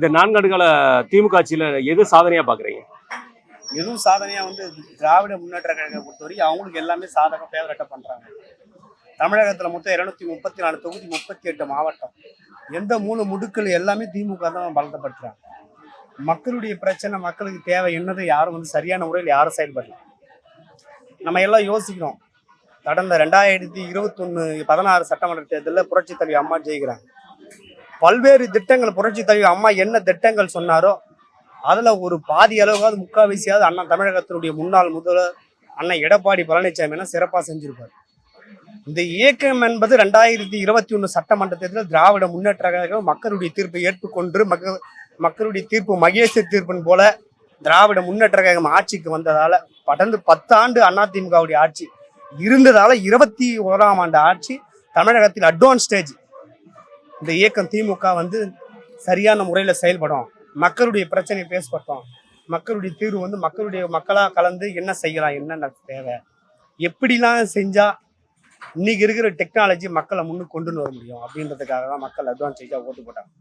இந்த 4 ஆண்டுகால திமுக ஆட்சியில எது சாதனையா பாக்குறீங்க? எதுவும் சாதனையா வந்து திராவிட முன்னேற்ற கழகத்தை பொறுத்தவரைக்கும் அவங்களுக்கு எல்லாமே சாதகம் ஃபேவரட்டா பண்றாங்க. தமிழகத்துல மொத்தம் 234 தொகுதி, 38 மாவட்டம். எந்த மூல முடுக்கள் எல்லாமே திமுக தான் பலப்படுத்துறாங்க. மக்களுடைய பிரச்சனை, மக்களுக்கு தேவை என்னது யாரும் வந்து சரியான முறையில் யாரும் செயல்படல. நம்ம எல்லாம் யோசிக்கிறோம். கடந்த 2021 16 சட்டமன்ற தேர்தலில் புரட்சி தலைவி அம்மா ஜெயிக்கிறாங்க. பல்வேறு திட்டங்கள் புரட்சி தலைவி அம்மா என்ன திட்டங்கள் சொன்னாரோ அதுல ஒரு பாதி அளவுக்காவது முக்கால்வாசியாவது அண்ணா தமிழகத்தினுடைய முன்னாள் முதல்வர் அண்ணன் எடப்பாடி பழனிசாமி சிறப்பாக செஞ்சிருப்பார். இந்த இயக்கம் என்பது 2021 சட்டமன்ற தேர்தலில் திராவிட முன்னேற்ற கழகம் மக்களுடைய தீர்ப்பை ஏற்றுக்கொண்டு மக்களுடைய தீர்ப்பு மகேச தீர்ப்பின் போல திராவிட முன்னேற்ற கழகம் ஆட்சிக்கு வந்ததால கடந்த 10 ஆண்டு அதிமுகவுடைய ஆட்சி இருந்ததால 21ஆம் ஆண்டு ஆட்சி தமிழகத்தில் அட்வான்ஸ் ஸ்டேஜ். இந்த இயக்கம் திமுக வந்து சரியான முறையில் செயல்படும், மக்களுடைய பிரச்சனையை பேசப்பட்டோம், மக்களுடைய தீர்வு வந்து மக்களாக கலந்து என்ன செய்யலாம், என்னென்ன தேவை, எப்படிலாம் செஞ்சா இன்னைக்கு இருக்கிற டெக்னாலஜி மக்களை முன்னுக்கு கொண்டு வர முடியும் அப்படின்றதுக்காக தான் மக்கள் அட்வான்ஸ் ஸ்டேஜாக ஓட்டு போட்டாங்க.